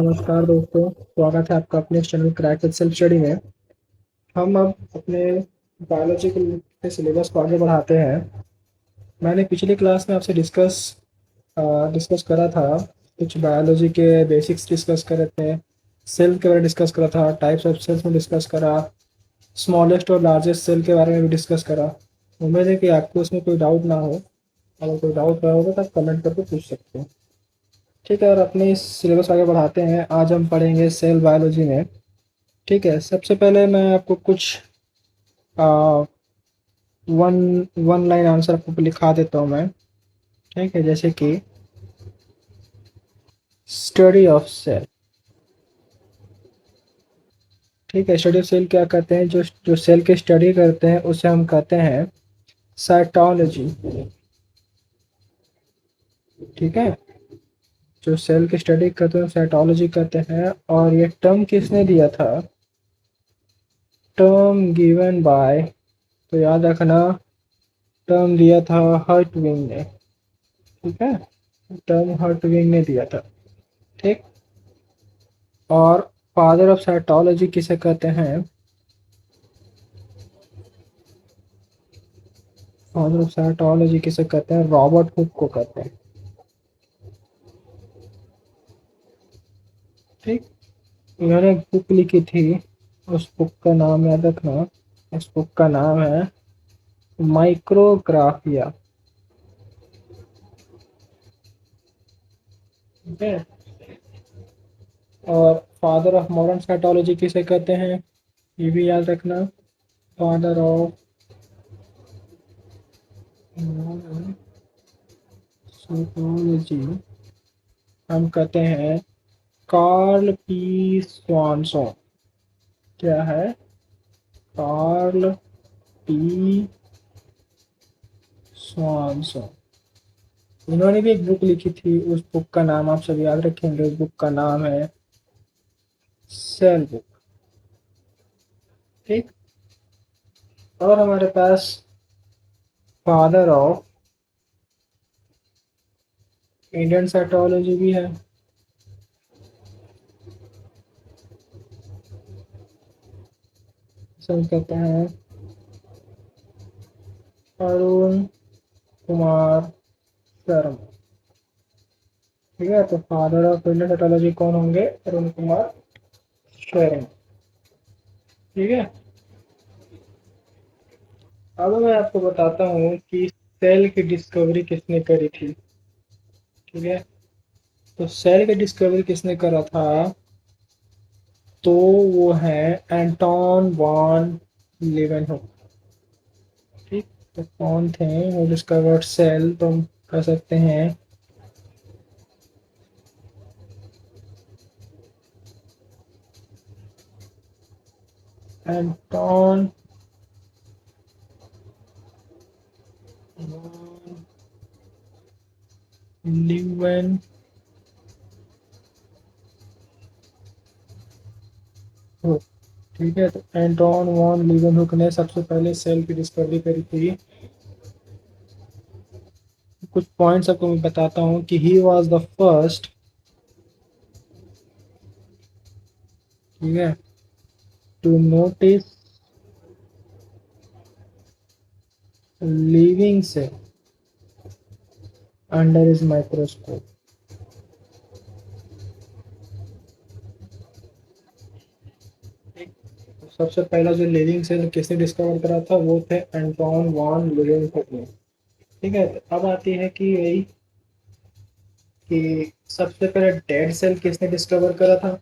नमस्कार दोस्तों, स्वागत है आपका अपने channel crack with self study में। हम अब अपने बायोलॉजी के सिलेबस को आगे बढ़ाते हैं। मैंने पिछली क्लास में आपसे डिस्कस करा था। कुछ बायोलॉजी के बेसिक्स डिस्कस करे थे, सेल के बारे में डिस्कस करा था, टाइप्स ऑफ सेल्स में डिस्कस करा, स्मॉलेस्ट और लार्जेस्ट सेल के बारे में भी डिस्कस करा। उम्मीद है कि आपको उसमें कोई डाउट ना हो। अगर कोई डाउट रहा होगा तो आप कमेंट करके पूछ सकते हैं। ठीक है, और अपने इस सिलेबस आगे बढ़ाते हैं। आज हम पढ़ेंगे सेल बायोलॉजी में। ठीक है, सबसे पहले मैं आपको कुछ आ, वन वन लाइन आंसर आपको लिखा देता हूँ मैं। ठीक है, जैसे कि स्टडी ऑफ सेल। ठीक है, स्टडी ऑफ सेल क्या कहते हैं? जो जो सेल की स्टडी करते हैं उसे हम कहते हैं साइटोलॉजी। ठीक है, जो सेल की स्टडी करते हैं साइटोलॉजी कहते हैं। और ये टर्म किसने दिया था? टर्म गिवन बाय, तो याद रखना, टर्म दिया था हर्टविंग ने। ठीक है, टर्म हर्टविंग ने दिया था। ठीक, और फादर ऑफ साइटोलॉजी किसे कहते हैं? फादर ऑफ साइटोलॉजी किसे कहते हैं? रॉबर्ट हुक को कहते हैं। ठीक, इन्होंने एक बुक लिखी थी, उस बुक का नाम याद रखना। उस बुक का नाम है माइक्रोग्राफिया। ठीक है, और फादर ऑफ मॉडर्न साइटोलॉजी किसे कहते हैं? ये भी याद रखना। फादर ऑफ मॉडर्न साइटोलॉजी हम कहते हैं कार्ल पी स्वानसोन। क्या है? Carl P Swanson. उन्होंने भी एक बुक लिखी थी, उस बुक का नाम आप सब याद रखेंगे। उस बुक का नाम है सेल बुक। ठीक, और हमारे पास फादर ऑफ इंडियन साइटोलॉजी भी है। सब कहते हैं अरुण कुमार शर्मा। ठीक है, तो फादर ऑफ इंडियन साइटोलॉजी कौन होंगे? अरुण कुमार शर्मा। ठीक है, अब मैं आपको बताता हूँ कि सेल की डिस्कवरी किसने करी थी। ठीक है, तो सेल की डिस्कवरी किसने करा था? तो वो है एंटोन वॉन लीवेनहुक। ठीक, तो कौन थे वो डिस्कवर्ड सेल? तो हम कह सकते हैं एंटोन वॉन लीवेनहुक। ठीक है, तो एंटोन वॉन लीवेनहुक ने सबसे पहले सेल की डिस्कवरी करी थी। कुछ पॉइंट्स आपको मैं बताता हूँ कि ही वाज द फर्स्ट। ठीक है, to notice living cell under his microscope. सबसे पहला जो लिविंग सेल किसने डिस्कवर करा था वो थे एंटोन वॉन लीवेनहुक ने। ठीक है, तो अब आती है कि यही कि सबसे पहले डेड सेल किसने डिस्कवर करा था।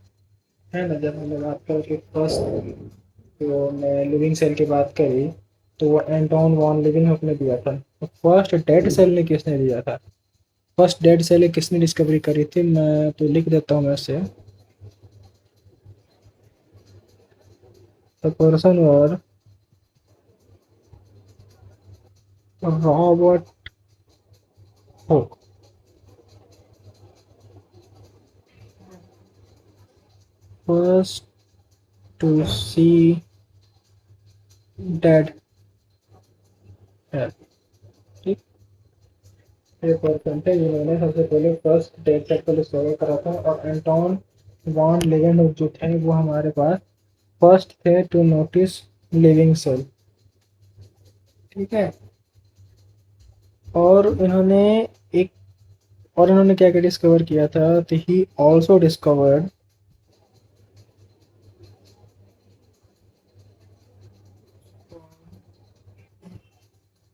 है ना, जब हमने बात करी कि फर्स्ट जो मैं लिविंग सेल की बात करी तो वो एंटोन वॉन लीवेनहुक ने दिया था। तो फर्स्ट डेड सेल ने किसने दिया था? फर्स्ट डेड सेल किसने डिस्कवरी करी थी? मैं तो लिख देता हूँ वैसे। The person were Robert Hooke. First to see dead है। ठीक, ये पर्सन थे जिन्होंने सबसे पहले फर्स्ट डेड सेल को डिस्कवर करा था। और एंटोन वॉन लेवेंड जो थे वो हमारे पास फर्स्ट थे टू नोटिस लिविंग सेल। ठीक है। और इन्होंने एक और इन्होंने क्या क्या डिस्कवर किया था, तो he also discovered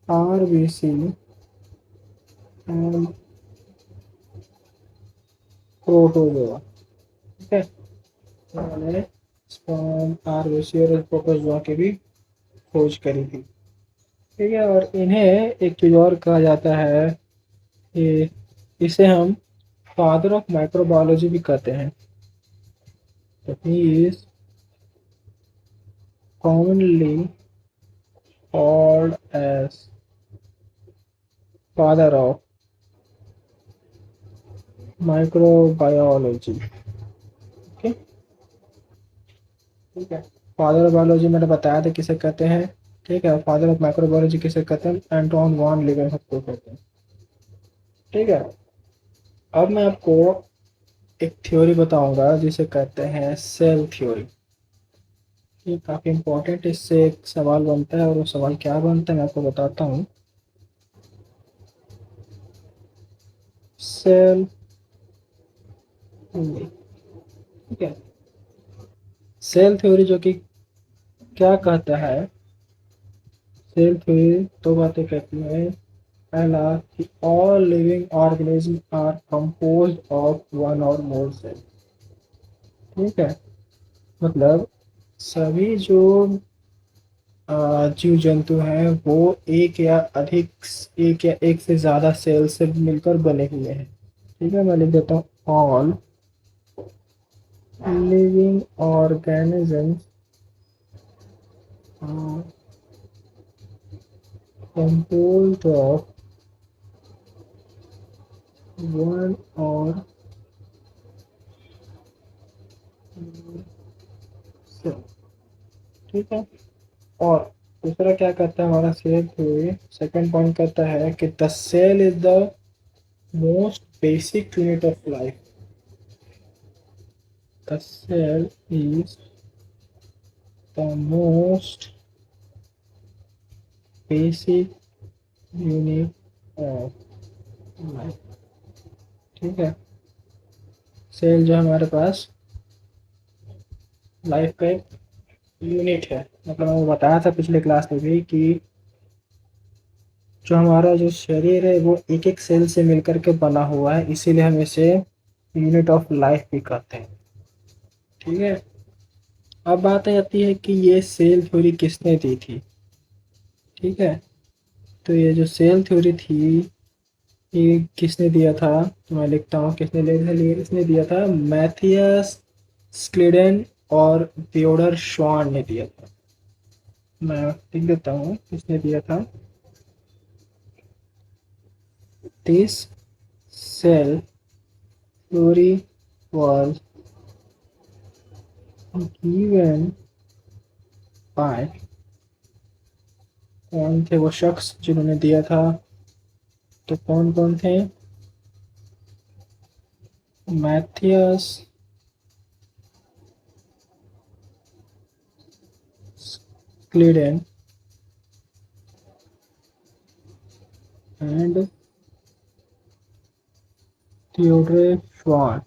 RBC and protozoa. ठीक है। उन्होंने स्पर्म आरबीसी और प्रोटोजोआ की भी खोज करी थी। ठीक है। और इन्हें एक चीज़ और कहा जाता है कि इसे हम फादर ऑफ माइक्रोबायोलॉजी भी कहते हैं। तो he is commonly called as father of microbiology. Okay. ठीक है। फादर ऑफ बायोलॉजी मैंने बताया था किसे कहते हैं। ठीक है। फादर ऑफ माइक्रोबायोलॉजी किसे कहते हैं, एंटोन वॉन लीवेंहोक को कहते हैं। ठीक है। अब मैं आपको एक थ्योरी बताऊंगा जिसे कहते हैं सेल थ्योरी। ये काफ़ी इंपॉर्टेंट, इससे एक सवाल बनता है और वो सवाल क्या बनता है मैं आपको बताता हूँ। Cell theory. ठीक है। सेल थ्योरी जो कि क्या कहता है, सेल थ्योरी दो बातें कहती है। पहला कि all living organism are composed of one or more cell. ठीक है। मतलब सभी जो जीव जंतु हैं वो एक या एक से ज़्यादा सेल से मिलकर बने हुए हैं। ठीक है। मैं लिख देता हूँ all living organisms are composed of one or more cell। ठीक है। और दूसरा क्या कहता है हमारा सेल थ्योरी, सेकंड पॉइंट कहता है कि the cell is the most basic unit of life. The cell is the most basic unit of life. ठीक है। सेल जो हमारे पास लाइफ का एक यूनिट है। मतलब मैंने बताया था पिछले क्लास में भी कि जो हमारा जो शरीर है वो एक एक सेल से मिलकर के बना हुआ है, इसीलिए हम इसे यूनिट ऑफ लाइफ भी कहते हैं। ठीक है। अब बात आती है कि ये सेल थ्योरी किसने दी थी। ठीक है। तो ये जो सेल थ्योरी थी ये किसने दिया था, तो मैं लिखता हूँ किसने इसने दिया था, मैथियस स्क्लिडेन और थियोडर श्वान ने दिया था। मैं लिख देता हूँ किसने दिया था। This cell theory was given by, कौन थे वो शख्स जिन्होंने दिया था, तो कौन कौन थे, मैथियस क्लिडेन एंड थियोडर श्वान।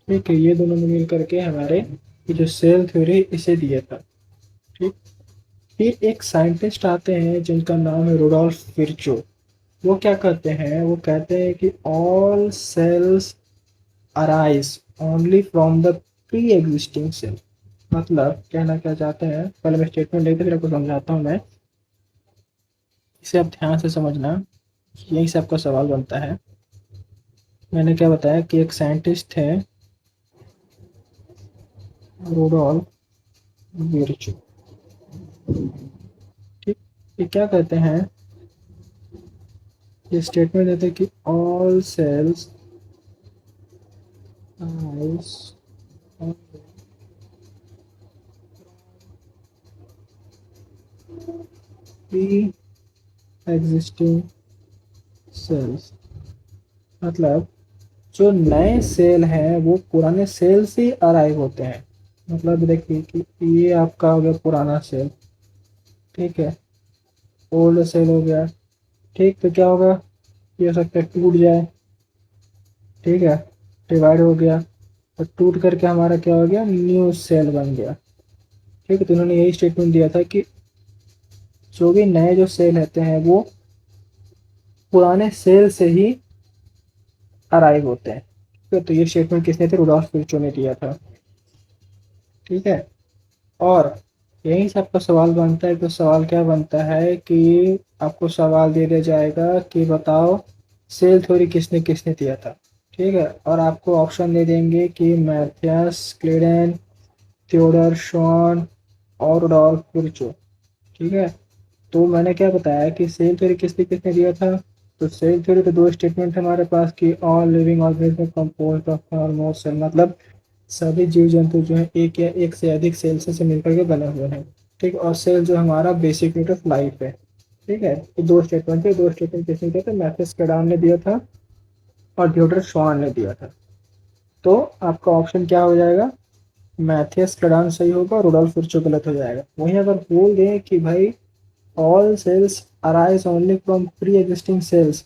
ठीक है। ये दोनों ने मिल करके हमारे ये जो सेल थ्योरी इसे दिया था। ठीक। फिर एक साइंटिस्ट आते हैं जिनका नाम है रुडोल्फ विर्चो। वो क्या कहते हैं, वो कहते हैं कि all cells arise only from the pre existing cell. मतलब कहना क्या चाहते हैं, पहले मैं स्टेटमेंट लेकर फिर आपको समझाता हूँ मैं, इसे आप ध्यान से समझना, यही से आपका सवाल बनता है। मैंने क्या बताया कि एक साइंटिस्ट थे रुडोल्फ विर्चो। ठीक। ये क्या कहते हैं, ये स्टेटमेंट देते हैं कि all cells arise pre existing cells. मतलब जो नए सेल हैं वो पुराने सेल से अराइव होते हैं। मतलब देखिए कि ये आपका हो गया पुराना सेल, ठीक है, ओल्ड सेल हो गया। ठीक, तो क्या होगा, ये हो सकता है टूट जाए, ठीक है, डिवाइड हो गया, और टूट करके हमारा क्या हो गया, न्यू सेल बन गया। ठीक है, तो उन्होंने यही स्टेटमेंट दिया था कि जो भी नए जो सेल रहते हैं वो पुराने सेल से ही अराइव होते हैं। ठीक है, तो ये स्टेटमेंट किसने थे, रुडॉल्फ विर्चो ने दिया था। ठीक है, और यहीं से आपका सवाल बनता है, तो सवाल क्या बनता है कि आपको सवाल दे दिया जाएगा कि बताओ सेल थ्योरी किसने किसने दिया था। ठीक है, और आपको ऑप्शन दे देंगे कि मैथियस क्लेडेन, थियोडर शॉन और रुडॉल्फ विर्चो। ठीक है, तो मैंने क्या बताया कि सेल थ्योरी किसने किसने दिया था। तो सेल थ्योरी के दो स्टेटमेंट हमारे पास कि all living organism composed of one or more cell, मतलब सभी जीव जंतु जो है एक या एक से अधिक सेल से मिलकर के बने हुए हैं। ठीक, और सेल जो हमारा बेसिक यूनिट ऑफ लाइफ है। ठीक है, ये दो स्टेटमेंट थे, दो स्टेटमेंट किसने दिया था, मैथ्यूस कैडान ने दिया था और थियोडर शॉन ने दिया था। तो आपका ऑप्शन क्या हो जाएगा, मैथियस कैडान सही होगा, रुडोल्फ विर्चो गलत हो जाएगा। वहीं अगर बोल दें कि भाई all cells arise only from pre existing cells,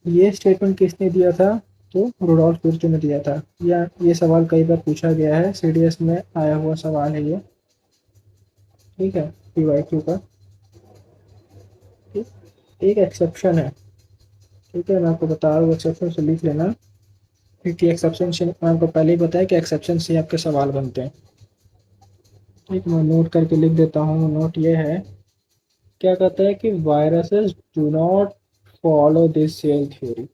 ये स्टेटमेंट किसने दिया था, तो रुडोल्फ विर्चो ने दिया था। या ये सवाल कई बार पूछा गया है, सीडीएस में आया हुआ सवाल है ये। ठीक है, पीवाईक्यू का। ठीक, एक एक्सेप्शन है। ठीक है, मैं आपको बता रहा हूँ, एक्सेप्शन से लिख लेना, क्योंकि एक्सेप्शन से मैं आपको पहले ही बताया कि एक्सेप्शन से आपके सवाल बनते हैं। ठीक, मैं नोट करके लिख देता हूँ। नोट ये है, क्या कहता है कि viruses do not follow this cell theory.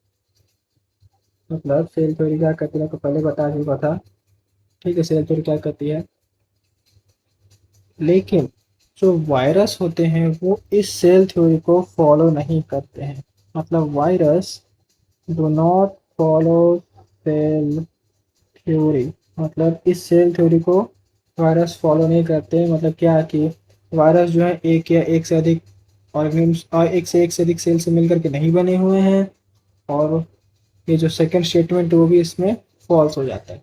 मतलब सेल थ्योरी क्या कहती है, आपको पहले बता चुका था। ठीक है, सेल थ्योरी क्या कहती है, लेकिन जो वायरस होते हैं वो इस सेल थ्योरी को फॉलो नहीं करते हैं। मतलब virus do not follow cell theory, मतलब इस सेल थ्योरी को वायरस फॉलो नहीं करते। मतलब क्या कि वायरस जो है एक या एक से अधिक ऑर्गेनिम्स और एक से अधिक सेल से मिलकर के नहीं बने हुए हैं, और ये जो सेकंड स्टेटमेंट है वो भी इसमें फॉल्स हो जाता है।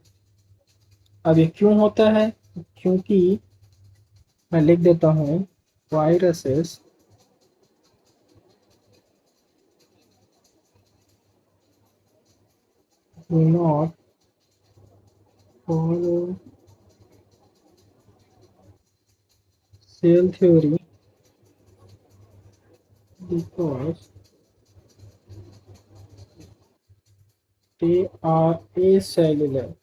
अब ये क्यों होता है, क्योंकि मैं लिख देता हूँ, viruses do not follow cell theory because they are acellular.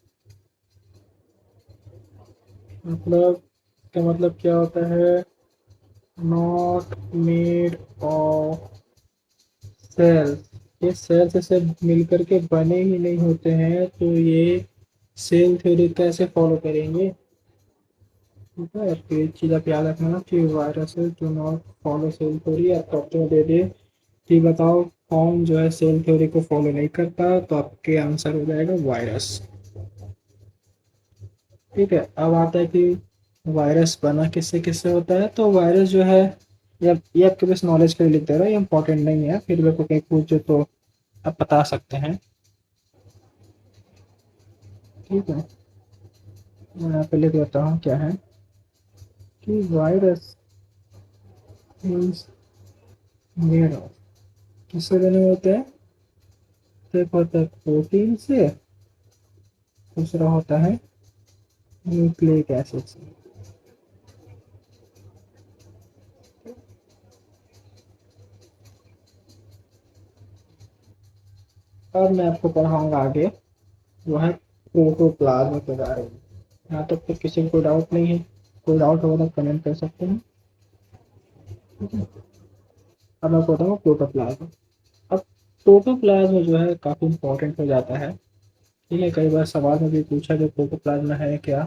मतलब का मतलब क्या होता है, नॉट मेड ऑफ सेल्स, ये सेल्स से मिलकर के बने ही नहीं होते हैं, तो ये सेल थ्योरी कैसे फॉलो करेंगे। ठीक है, तो एक चीज़ आप याद रखना कि viruses do not follow cell theory. आपको ऑप्शन दे दे कि बताओ कौन जो है सेल थ्योरी को फॉलो नहीं करता, तो आपके आंसर हो जाएगा वायरस। ठीक है, अब आता है कि वायरस बना किससे किससे होता है। तो वायरस जो है, ये आपके पास नॉलेज के लिए लिख दे रहा है, ये इंपॉर्टेंट नहीं है, फिर मेरे को कहीं पूछे तो आप बता सकते हैं। ठीक है, मैं यहाँ पे लिख देता हूँ क्या है कि वायरस मीन्स मेड ऑफ, किससे बने होते हैं, तो एक होता है प्रोटीन से, दूसरा होता है न्यूक्लिक एसिड से। अब मैं आपको पढ़ाऊंगा आगे, वो है प्रोटोप्लाज्म के बारे में। यहाँ तक तो किसी को कोई डाउट नहीं है, कोई डाउट होगा तो कमेंट कर सकते हैं। ठीक है, अब मैं बताऊँगा प्रोटोप्लाज्म। अब प्रोटोप्लाज्म जो है काफ़ी इंपॉर्टेंट हो जाता है। ठीक है, कई बार सवाल में भी पूछा कि प्रोटोप्लाज्म है क्या,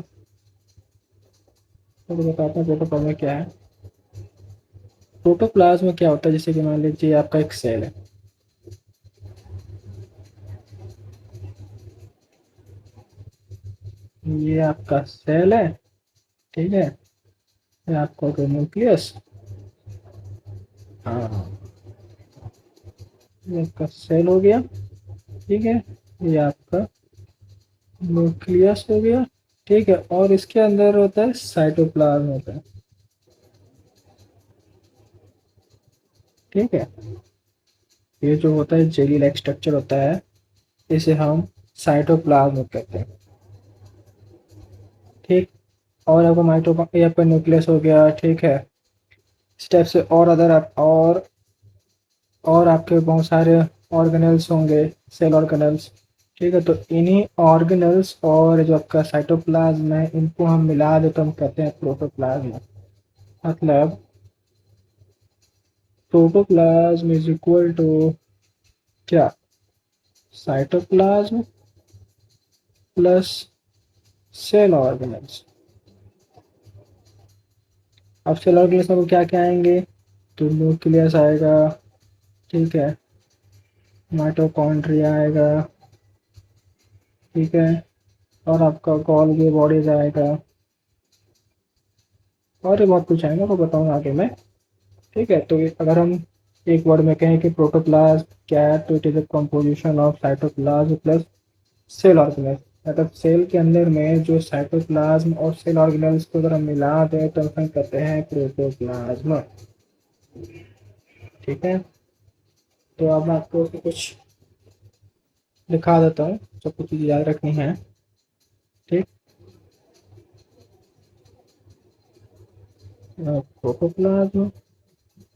तो बताता हूँ प्रोटोप्लाज्म क्या है। प्रोटोप्लाज्म क्या होता है, जैसे कि मान लीजिए आपका एक सेल है। ये आपका सेल है, ठीक है, ये आपका कोई न्यूक्लियस, हाँ, ये आपका सेल हो गया। ठीक है, ये आपका न्यूक्लियस हो गया, ठीक है, और इसके अंदर होता है साइटोप्लाज्म होता है, ठीक है। ये जो होता है जेली लाइक स्ट्रक्चर होता है, इसे हम साइटोप्लाज्म कहते हैं, ठीक। और आपका ये आपका न्यूक्लियस हो गया, ठीक है। इस टाइप से और अदर आप और आपके बहुत सारे ऑर्गेनल्स होंगे, सेल ऑर्गेनल्स, ठीक है। तो इन्हीं ऑर्गेनल्स और जो आपका साइटोप्लाज्म है, इनको हम मिला दे तो हम कहते हैं प्रोटोप्लाज्म। मतलब प्रोटोप्लाज्म इज इक्वल टू क्या, साइटोप्लाज्म प्लस सेल ऑर्गेनल्स। अब सेल ऑर्गेनल्स में क्या क्या आएंगे, तो न्यूक्लियस आएगा, ठीक है, माइटोकॉन्ड्रिया आएगा, ठीक है, और आपका गोल्गी बॉडीज आएगा, और ये बहुत कुछ आएगा, वो बताऊंगा आगे मैं, ठीक है। तो अगर हम एक वर्ड में कहें कि प्रोटोप्लाज्म क्या है, तो it is a composition of cytoplasm plus cell organelles. मतलब सेल के अंदर में जो साइटोप्लाज्म और सेल ऑर्गेनल्स को अगर हम मिला दें तो हम कहते हैं प्रोटोप्लाज्म, ठीक है। तो अब मैं आपको कुछ दिखा देता हूँ, सब कुछ चीज़ याद रखनी है, ठीक। प्रोटोप्लाज्म,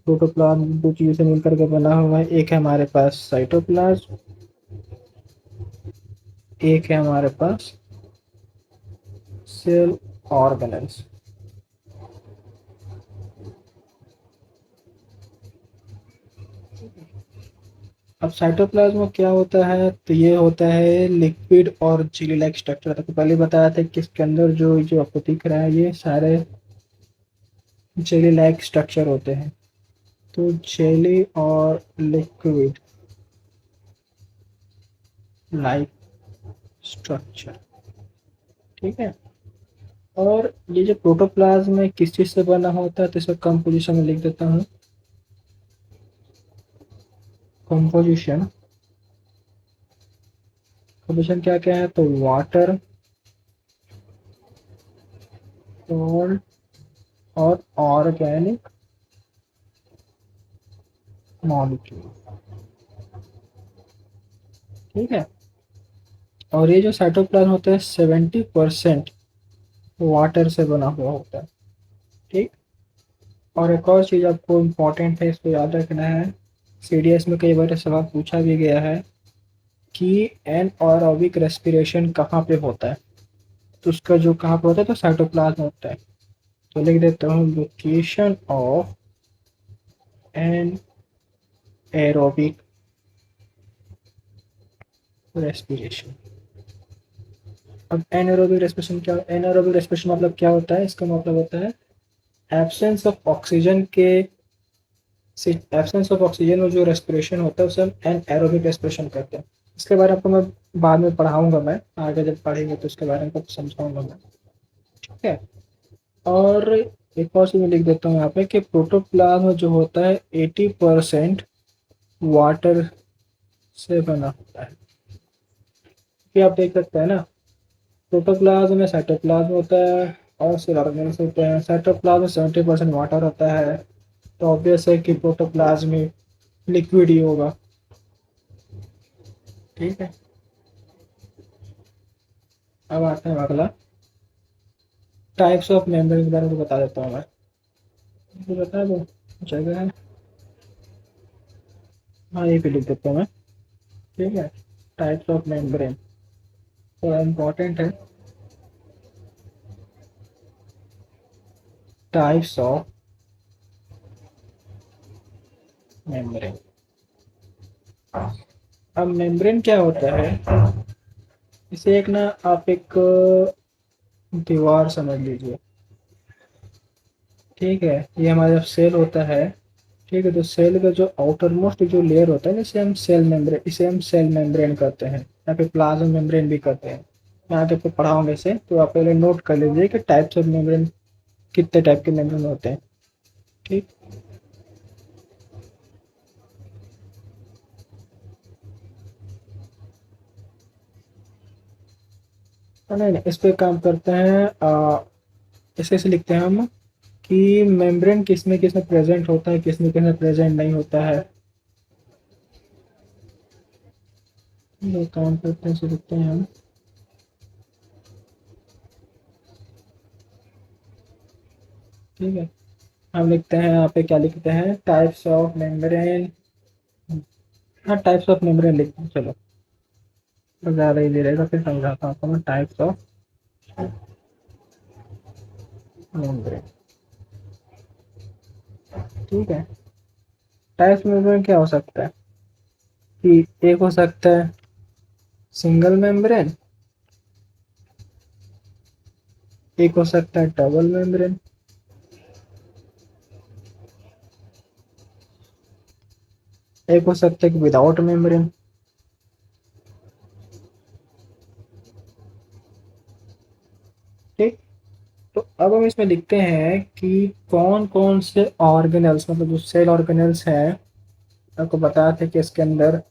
प्रोटोप्लाज्म दो चीज़ों से मिलकर के बना हुआ है, एक है हमारे पास साइटोप्लाज्म, एक है हमारे पास सेल ऑर्गेनल्स। अब साइटोप्लाज्म में क्या होता है, तो ये होता है लिक्विड और जेली लाइक स्ट्रक्चर। तो पहले बताया था कि इसके अंदर जो जो आपको दिख रहा है ये सारे जेली लाइक स्ट्रक्चर होते हैं। तो जेली और लिक्विड लाइक स्ट्रक्चर, ठीक है। और ये जो प्रोटोप्लाज्म है किस चीज से बना होता है, तो इसका कंपोजिशन में लिख देता हूँ। कंपोजिशन, कंपोजिशन क्या क्या है, तो वाटर, सॉल्ट और ऑर्गेनिक मॉलिक्यूल, ठीक है। और ये जो साइटोप्लाज्म होता है 70% वाटर से बना हुआ होता है, ठीक। और एक और चीज़ आपको इम्पोर्टेंट है, इसको याद रखना है, सीडीएस में कई बार सवाल पूछा भी गया है कि एनएरोबिक रेस्पिरेशन कहाँ पे होता है, तो उसका जो कहाँ पे होता है, तो साइटोप्लाज्म होता है। तो लिख देता हूँ location of anaerobic respiration. अब एनएरोबिक रेस्पिरेशन क्या, एनएरोबिक रेस्पिरेशन मतलब क्या होता है, इसका मतलब होता है एब्सेंस ऑफ ऑक्सीजन के, एब्सेंस ऑफ ऑक्सीजन में जो रेस्पिरेशन होता है उसे हम एनएरोबिक रेस्पिरेशन कहते हैं। इसके बारे में आपको मैं बाद में पढ़ाऊंगा, मैं आगे जब पढ़ेंगे तो इसके बारे में कुछ समझाऊंगा मैं, ठीक है। और एक और चीज मैं लिख देता हूँ यहाँ पे कि प्रोटोप्लाज्म जो होता है 80% वाटर से बना होता है। ये आप देख सकते हैं ना, प्रोटोप्लाज्म में साइटोप्लाज्म होता है और सेल ऑर्गेनल्स होते हैं। साइटोप्लाज्म में 70% वाटर होता है, तो ऑब्वियस है कि प्रोटोप्लाज्म में लिक्विड ही होगा, ठीक है। अब आते हैं अगला, टाइप्स ऑफ मेम्ब्रेन के बारे में बता देता हूँ मैं, मुझे बता दो जगह है, हाँ ये भी लिख देता हूँ मैं, ठीक है। टाइप्स ऑफ मेम्ब्रेन थोड़ा इम्पोर्टेंट है, टाइप्स ऑफ मेम्ब्रेन। अब मेम्ब्रेन क्या होता है, इसे एक ना आप एक दीवार समझ लीजिए, ठीक है। ये हमारा सेल होता है, ठीक है। तो सेल का जो आउटर मोस्ट जो लेयर होता है, इसे हम सेल मेम्ब्रेन, इसे हम सेल मेम्ब्रेन कहते हैं, या फिर प्लाज्मा मेम्ब्रेन भी कहते हैं। मैं आगे आपको पढ़ाऊंगा इसे, तो आप पहले नोट कर लीजिए कि टाइप्स ऑफ मेम्ब्रेन कितने टाइप के मेम्ब्रेन होते हैं, ठीक। नहीं नहीं, इस पे काम करते हैं। इसे ऐसे लिखते हैं हम कि मेम्ब्रेन किस में प्रेजेंट होता है, किस में प्रेजेंट नहीं होता है। जो काम करते हैं इसे लिखते हैं हम। ठीक है, हम लिखते हैं यहाँ पे, क्या लिखते हैं, टाइप्स ऑफ मेम्ब्रेन। हाँ, टाइप्स ऑफ मेम्ब्रेन लिखते हैं, चलो तो ज़्यादा इजी रहेगा। फिर समझाता हूँ आपको मैं, टाइप्स ऑफ मेम्ब्रेन। ठीक है, टाइप्स मेम्ब्रेन क्या हो सकता है कि एक हो सकता है सिंगल मेम्ब्रेन, एक हो सकता है डबल मेम्ब्रेन, एक हो सकता है कि विदाउट मेम्ब्रेन। ठीक, तो अब हम इसमें लिखते हैं कि कौन कौन से ऑर्गेनल्स, मतलब जो सेल ऑर्गेनल्स हैं, आपको बताया था कि इसके अंदर,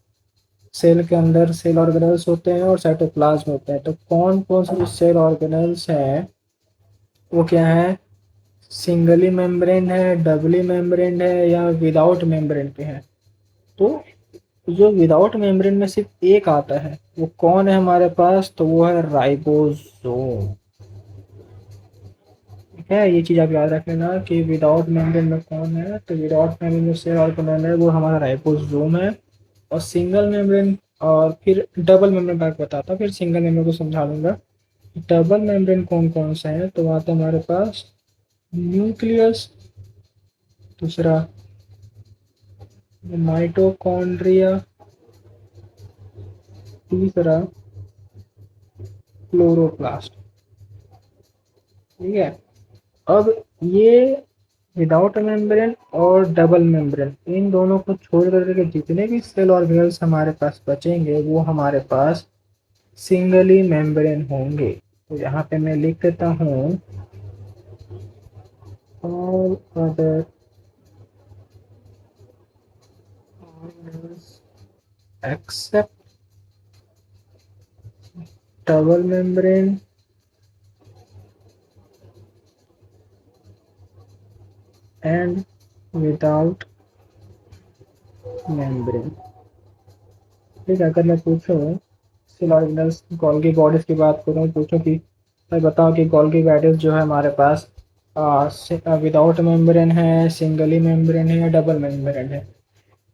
सेल के अंदर सेल ऑर्गेनल्स होते हैं और साइटोप्लाज्म होते हैं। तो कौन कौन से जो सेल ऑर्गेनल्स हैं वो क्या है, सिंगली मेम्ब्रेन है, डबली मेम्ब्रेन है, या विदाउट मेम्ब्रेन के हैं। तो जो विदाउट मेम्ब्रेन में सिर्फ एक आता है वो कौन है हमारे पास, तो वो है राइबोसोम। ठीक है, ये चीज आप याद रख लेना कि विदाउट मेम्ब्रेन में कौन है। तो विदाउट मेम्ब्रेन में सेल ऑर्गेनल है वो हमारा राइबोसोम है। और सिंगल मेम्ब्रेन, और फिर डबल मेम्ब्रेन का बताता हूँ, फिर सिंगल मेम्ब्रेन को समझा दूंगा। डबल मेम्ब्रेन कौन कौन सा है, तो आता है हमारे पास न्यूक्लियस, दूसरा माइटोकॉन्ड्रिया, तीसरा क्लोरोप्लास्ट। ठीक है, अब ये विदाउट मेम्ब्रेन और डबल मेम्ब्रेन, इन दोनों को छोड़ करके जितने भी सेल ऑर्गेनल्स हमारे पास बचेंगे वो हमारे पास सिंगली मेम्ब्रेन होंगे। तो यहाँ पे मैं लिख देता हूँ, all other organelles except double membrane and without membrane. ठीक है, अगर मैं पूछूं सेल ऑर्गेनल्स गोल्गी बॉडीज की बात करूँ, पूछूं कि मैं बताऊं कि गोल्गी बॉडीज जो है हमारे पास विदाउट मेम्ब्रेन है, सिंगली मेम्ब्रेन है, या डबल मेम्ब्रेन है।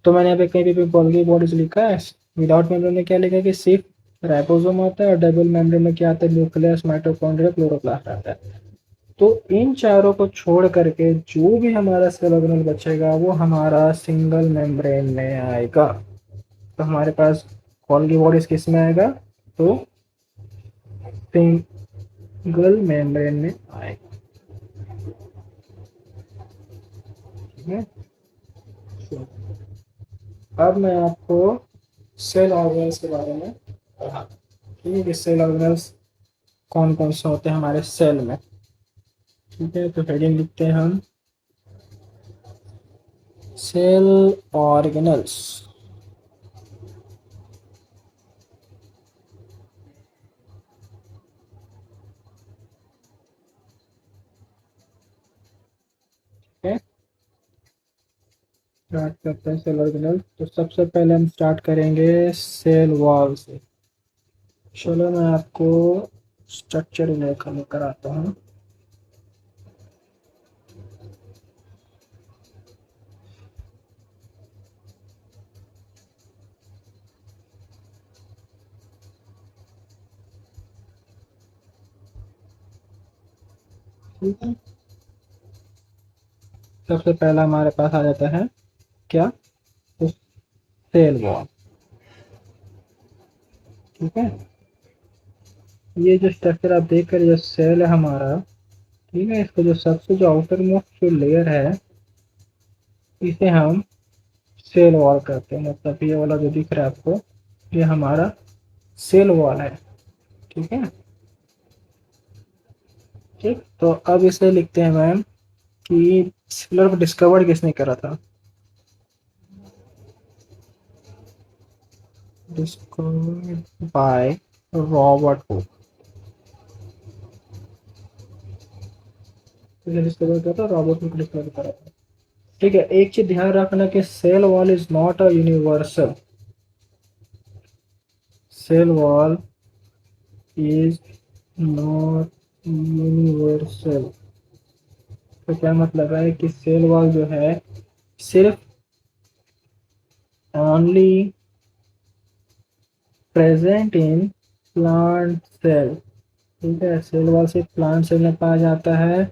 तो मैंने यहाँ पे कहीं पे भी गोल्गी बॉडीज लिखा है। विदाउट मेम्ब्रेन में क्या लिखा है कि सिर्फ राइबोसोम आता है, और डबल मेम्ब्रेन में क्या आता है, न्यूक्लियस, माइटोकॉन्ड्रिया, क्लोरोप्लास्ट आता है। तो इन चारों को छोड़ करके जो भी हमारा सेल ऑर्गेनल बचेगा वो हमारा सिंगल मेम्ब्रेन में आएगा। तो हमारे पास गोल्गी बॉडीज किस में आएगा, तो सिंगल मेम्ब्रेन में आएगा। ठीक है, अब मैं आपको सेल ऑर्गेनल्स के बारे में पढ़ा। ठीक है, कि सेल ऑर्गेनल्स कौन कौन से होते हैं हमारे सेल में। ठीक है, तो हेडिंग लिखते हैं हम, सेल ऑर्गेनल्स। ठीक है, स्टार्ट करते हैं सेल ऑर्गेनल। तो सबसे पहले हम स्टार्ट करेंगे सेल वॉल से। चलो मैं आपको स्ट्रक्चर लेकर आता हूँ। ठीक है, सबसे पहला हमारे पास आ जाता है क्या, तो सेल वॉल। ठीक है, ये जो स्ट्रक्चर आप देख कर, जो सेल है हमारा, ठीक है, इसका जो सबसे जो आउटर मोस्ट जो लेयर है इसे हम सेल वॉल कहते हैं। मतलब ये वाला जो दिख रहा है आपको, ये हमारा सेल वॉल है। ठीक है, ठीक, तो अब इसे लिखते हैं मैम कि सेलर को डिस्कवर किसने करा था, डिस्कवर्ड बाय रॉबर्ट हुक। किसने डिस्कवर किया था? रॉबर्ट ने डिस्कवर करा था। ठीक है, एक चीज ध्यान रखना कि cell wall is not a universal. Cell wall is not universal. तो क्या मतलब है कि सेल वॉल जो है सिर्फ only present in plant cell. ठीक है, सेल वॉल सिर्फ प्लांट सेल में पाया जाता है,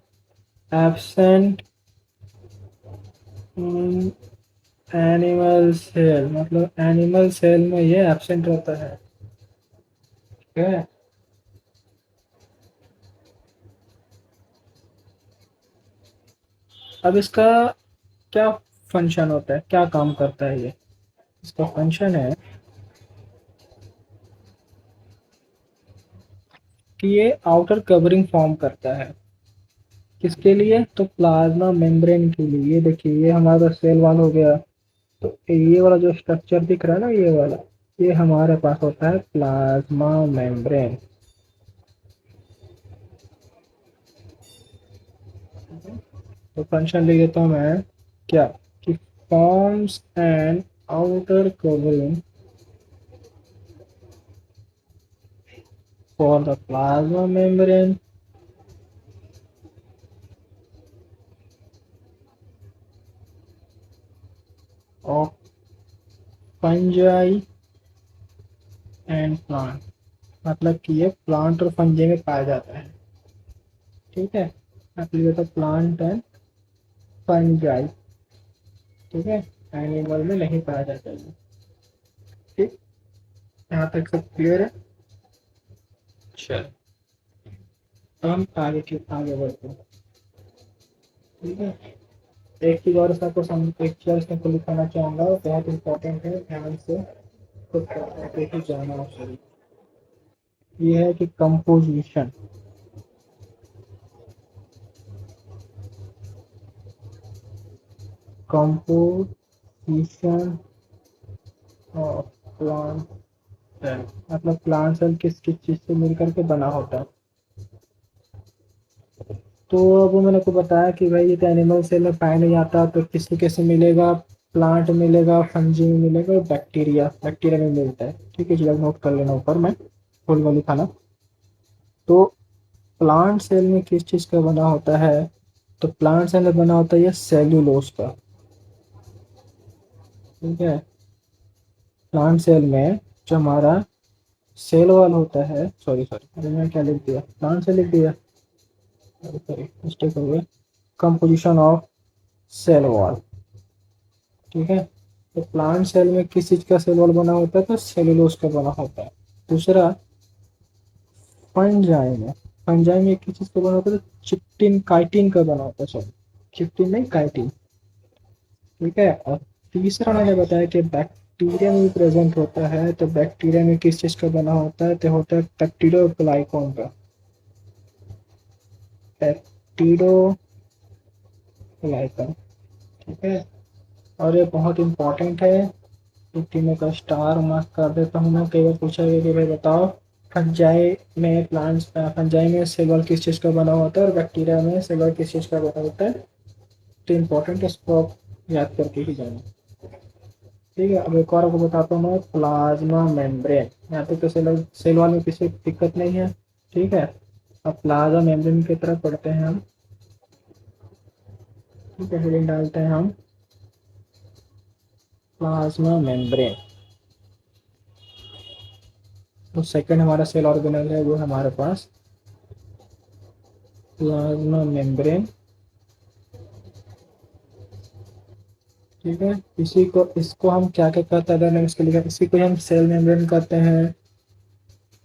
एब्सेंट इन एनिमल सेल। मतलब एनिमल सेल में ये एब्सेंट रहता है। ठीक है, अब इसका क्या फंक्शन होता है, क्या काम करता है ये? इसका फंक्शन है कि ये आउटर कवरिंग फॉर्म करता है। किसके लिए? तो प्लाज्मा मेम्ब्रेन के लिए। ये देखिए, ये हमारा सेल वॉल हो गया। तो ये वाला जो स्ट्रक्चर दिख रहा है ना, ये वाला, ये हमारे पास होता है प्लाज्मा मेम्ब्रेन। तो फंक्शन लिख देता हूँ मैं, क्या कि forms an outer covering for the plasma membrane of fungi and plant. मतलब कि ये प्लांट और फंजे में पाया जाता है। ठीक है, मतलब प्लांट एंड फंजाई। ठीक है, एनिमल में नहीं पाया जाता है। ठीक, यहाँ तक सब क्लियर है? चल, अब हम आगे बढ़ते हैं। ठीक है, एक चीज और आपको एक चीज आपको लिखाना चाहूंगा, बहुत इंपॉर्टेंट है, ध्यान से खुद ही जाना चाहिए। ये है कि composition. Composition of plant cell. मतलब प्लांट सेल किस किस चीज से मिलकर के बना होता है। तो अब मैंने को बताया कि भाई ये तो एनिमल सेल में पाया नहीं जाता, तो किससे कैसे मिलेगा? प्लांट मिलेगा, फंजी में मिलेगा, और बैक्टीरिया बैक्टीरिया में मिलता है। ठीक है, चलो नोट कर लेना ऊपर में फुल में लिखाना। तो प्लांट सेल में किस चीज का बना होता है? तो प्लांट सेल में बना होता है ये सेल्यूलोज का। ठीक है, प्लांट सेल में जो हमारा सेल वॉल होता है, सॉरी सॉरी, अरे मैं क्या लिख दिया, प्लांट सेल लिख दिया, सॉरी मिस्टेक हो गया। Composition of cell wall. ठीक है, तो प्लांट सेल में किस चीज का सेल वॉल बना होता है? तो सेलुलोज का बना होता है। दूसरा, फंजाई में, फंजाई में किस चीज का बना होता है? तो चिक्टिन काइटिन का बना होता है। सॉरी, चिक्टिन नहीं, काइटिन। ठीक है, और तीसरा मैंने बताया कि बैक्टीरिया में भी प्रेजेंट होता है। तो बैक्टीरिया में किस चीज का बना होता है? तो होता है पेप्टिडोग्लाइकॉन का। पेप्टिडोग्लाइकन। ठीक है, और ये बहुत इंपॉर्टेंट है। तीनों का स्टार मार्क कर देता हूँ मैं। कई बार पूछा गया कि भाई बताओ, फंजाई में प्लांट्स, फंजाई में सेल वॉल किस चीज़ का बना होता है और बैक्टीरिया में सेल वॉल किस चीज़ का बना होता है। तो इम्पोर्टेंट है, इसको आप याद करके ही जाना। ठीक है, अब एक और आपको बताता हूँ मैं, प्लाज्मा मेम्ब्रेन। यहाँ तक तो सेल वॉल में किसी दिक्कत नहीं है। ठीक है, अब प्लाज्मा मेम्ब्रेन की तरफ पढ़ते हैं हम। ठीक है, हेडिंग डालते हैं हम प्लाज्मा मेम्ब्रेन। तो सेकंड हमारा सेल ऑर्गेनल है वो हमारे पास प्लाज्मा मेम्ब्रेन। ठीक है, इसी को, इसको हम क्या क्या कहते हैं? अगर मैं इसको लिखा, इसी को हम सेल मेम्ब्रेन कहते हैं,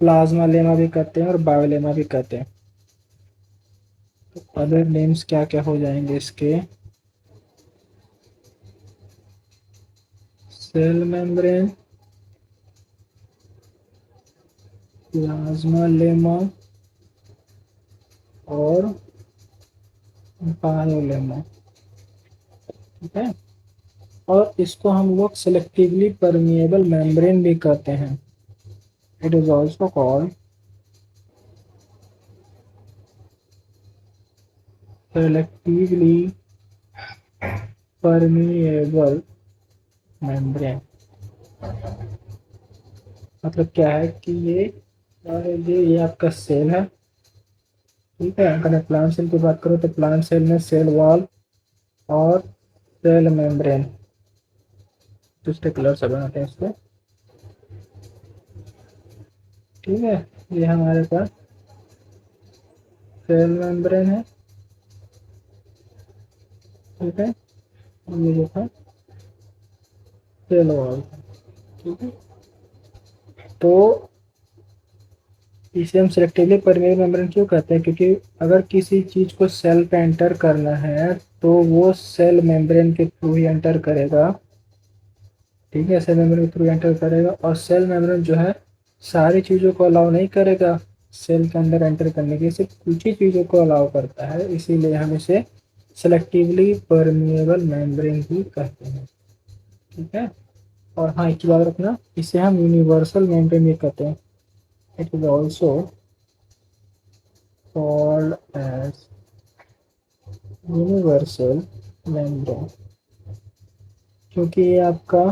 प्लाज्मा लेमा भी कहते हैं, और बायोलेमा भी कहते हैं। तो अदर नेम्स क्या क्या हो जाएंगे इसके? सेल मेम्ब्रेन, प्लाज्मा लेमा, और बायोलेमा। ठीक है, और इसको हम लोग सेलेक्टिवली परमिएबल मेम्ब्रेन भी कहते हैं। It is also called selectively permeable membrane. मतलब क्या है कि ये आपका सेल है, ठीक है। अगर मैं प्लांट सेल की बात करूँ तो प्लांट सेल में सेल वॉल और सेल मेम्ब्रेन दूसरे कलर से बनाते हैं इसको, ठीक है। ये हमारे पास सेल मेम्ब्रेन है, ठीक है। और ये जो था सेल वॉल, ठीक है। तो इसे हम सिलेक्टिवली परमेबल मेम्ब्रेन क्यों कहते हैं, क्योंकि अगर किसी चीज़ को सेल पे एंटर करना है तो वो सेल मेम्ब्रेन के थ्रू ही एंटर करेगा, ठीक है। सेल मेम्ब्रेन के थ्रू एंटर करेगा और सेल मेम्ब्रेन जो है सारी चीज़ों को अलाउ नहीं करेगा सेल के अंदर एंटर करने के, सिर्फ कुछ ही चीज़ों को अलाउ करता है, इसीलिए हम इसे सेलेक्टिवली परमिएबल मेम्ब्रेन ही कहते हैं, ठीक है। और हाँ, एक बात रखना, इसे हम यूनिवर्सल मेम्ब्रेन भी कहते हैं। It is also called as universal membrane, क्योंकि ये आपका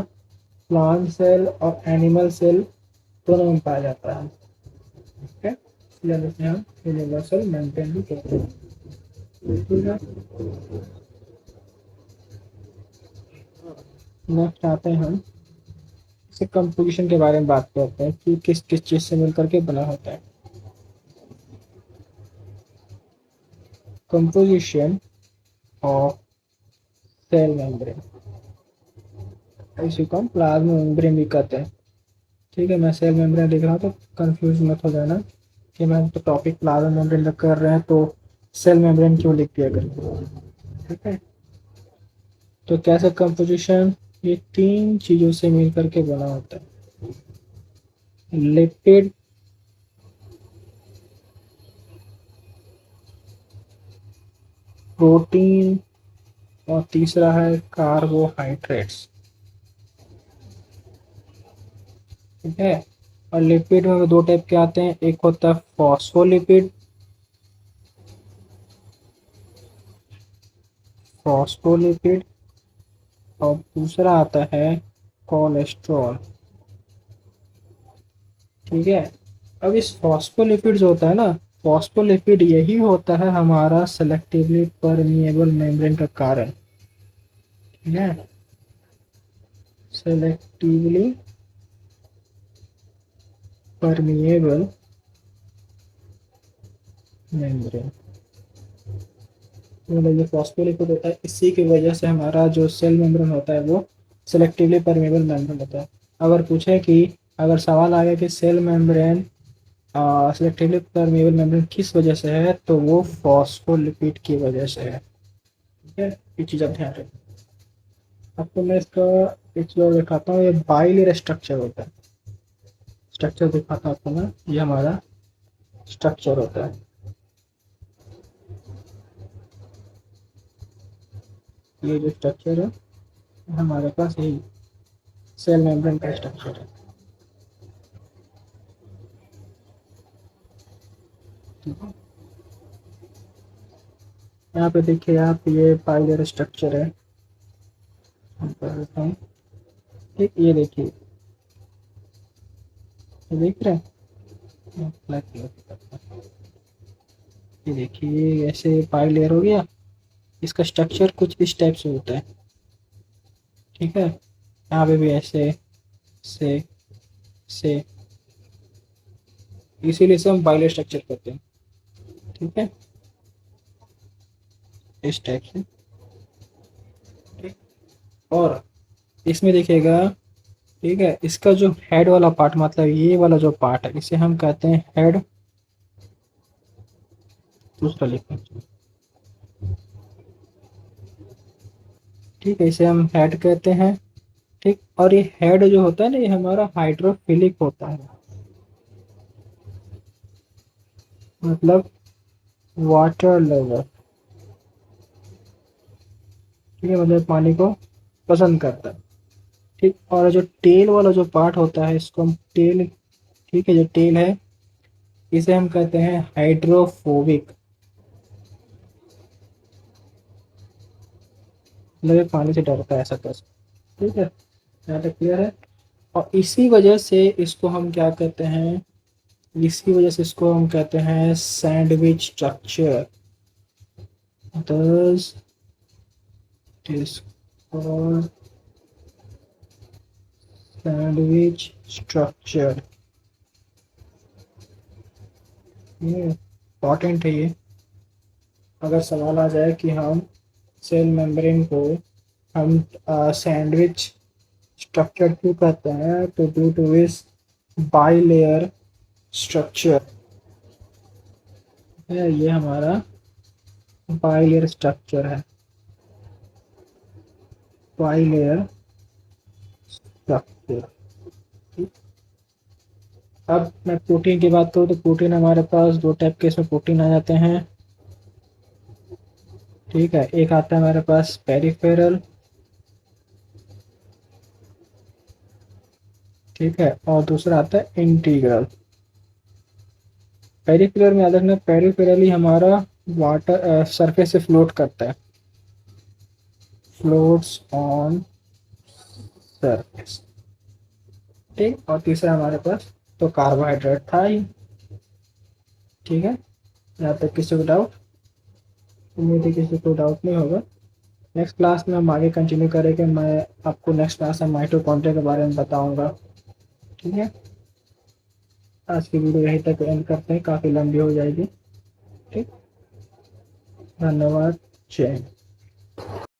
प्लांट सेल और एनिमल सेल दोनों में पाया जाता है, ठीक है। इसलिए इसे हम यूनिवर्सल मेम्ब्रेन भी कहते हैं, ठीक है। नेक्स्ट आते हैं हम इसे कंपोजिशन के बारे में बात करते हैं कि किस किस चीज़ से मिलकर के बना होता है। कंपोजिशन ऑफ सेल मेम्ब्रेन, इसी को हम प्लाज्मा मेम्ब्रेन भी कहते हैं, ठीक है। मैं सेल मेम्ब्रेन लिख रहा हूँ तो कंफ्यूज मत हो जाना कि मैं तो टॉपिक प्लाज्मा मेम्ब्रेन कर रहे हैं तो सेल मेम्ब्रेन क्यों लिख दिया करें, ठीक है। तो कैसे कंपोजिशन, ये तीन चीज़ों से मिलकर के बना होता है, लिपिड, प्रोटीन और तीसरा है कार्बोहाइड्रेट्स, ठीक है। और लिपिड में दो टाइप के आते हैं, एक होता है फॉस्फोलिपिड, फॉस्फोलिपिड और दूसरा आता है कोलेस्ट्रॉल, ठीक है। अब इस फॉस्फोलिपिड जो होता है ना, फॉस्फोलिपिड यही होता है हमारा सेलेक्टिवली परमिएबल मेम्ब्रेन का कारण, ठीक है। सेलेक्टिवली परमिएबल मेम्ब्रेन, मतलब ये फॉस्फोलिपिड होता है, इसी की वजह से हमारा जो सेल मेम्ब्रेन होता है वो सेलेक्टिवली परमिएबल मेम्ब्रेन होता है। अगर पूछे कि अगर सवाल आ गया कि cell membrane selectively permeable membrane किस वजह से है, तो वो फॉस्फोलिपिड की वजह से है, ठीक है। ये चीज़ आप ध्यान रखें। आपको मैं इसका एक चीज़ और दिखाता हूँ, ये बाइलेयर स्ट्रक्चर होता है, स्ट्रक्चर दिखाता हूँ आपको मैं, ये हमारा स्ट्रक्चर होता है, ये जो स्ट्रक्चर है हमारे पास यही सेल मेम्ब्रेन का स्ट्रक्चर है, ठीक है। यहाँ पे देखिए आप, ये बाइलेयर स्ट्रक्चर है, हम कर देता हूँ, ठीक। ये देखिए, ये देख रहे हैं, ब्लैक कलर की करता हूँ। ये देखिए ये ऐसे बाइलेयर हो गया, इसका स्ट्रक्चर कुछ इस टाइप से होता है, ठीक है। यहाँ पे भी ऐसे से से इसीलिए इसे हम बाइलेयर स्ट्रक्चर कहते हैं, ठीक है, इस टाइप से, ठीक। और इसमें देखिएगा, ठीक है, इसका जो हेड वाला पार्ट, मतलब ये वाला जो पार्ट है, इसे हम कहते हैं हेड, दूसरा लिखते हैं, ठीक है, इसे हम हेड कहते हैं, ठीक। और ये हेड जो होता है ना, ये हमारा हाइड्रोफिलिक होता है, मतलब वाटर लेवल, ठीक है, मतलब पानी को पसंद करता है, ठीक। और जो टेल वाला जो पार्ट होता है, इसको हम टेल, ठीक है, जो टेल है इसे हम कहते हैं हाइड्रोफोबिक, मतलब ये पानी से डरता है ऐसा कैसे। ठीक है, यहाँ तक क्लियर है। और इसी वजह से इसको हम क्या कहते हैं, इसी वजह से इसको हम कहते हैं सैंडविच स्ट्रक्चर। दस दिस और सैंडविच स्ट्रक्चर, ये इम्पॉर्टेंट है ये। अगर सवाल आ जाए कि हम सेल मेम्ब्रेन को हम सैंडविच स्ट्रक्चर क्यों कहते हैं, तो ड्यू टू इस बाई लेयर स्ट्रक्चर है, ये हमारा बाई लेयर स्ट्रक्चर है, बाई लेयर स्ट्रक्चर। ठीक। अब मैं प्रोटीन की बात करूँ तो प्रोटीन हमारे पास दो टाइप के इसमें प्रोटीन आ जाते हैं। ठीक है, एक आता है हमारे पास पेरिफेरल, ठीक है, और दूसरा आता है इंटीग्रल। पेरिफेरल में याद रखना, पेरिफेरल ही हमारा वाटर सरफेस से फ्लोट करता है, फ्लोट्स ऑन सरफेस। ठीक, और तीसरा हमारे पास तो कार्बोहाइड्रेट था ही। ठीक है, यहाँ तक किसी को डाउट? उम्मीद है किसी को डाउट नहीं होगा। नेक्स्ट क्लास में हम आगे कंटिन्यू करेंगे, मैं आपको नेक्स्ट क्लास में माइटोकॉन्ड्रिया के बारे में बताऊंगा। ठीक है, आज की वीडियो यहीं तक एंड करते हैं, काफ़ी लंबी हो जाएगी। ठीक, धन्यवाद, जय हिंद।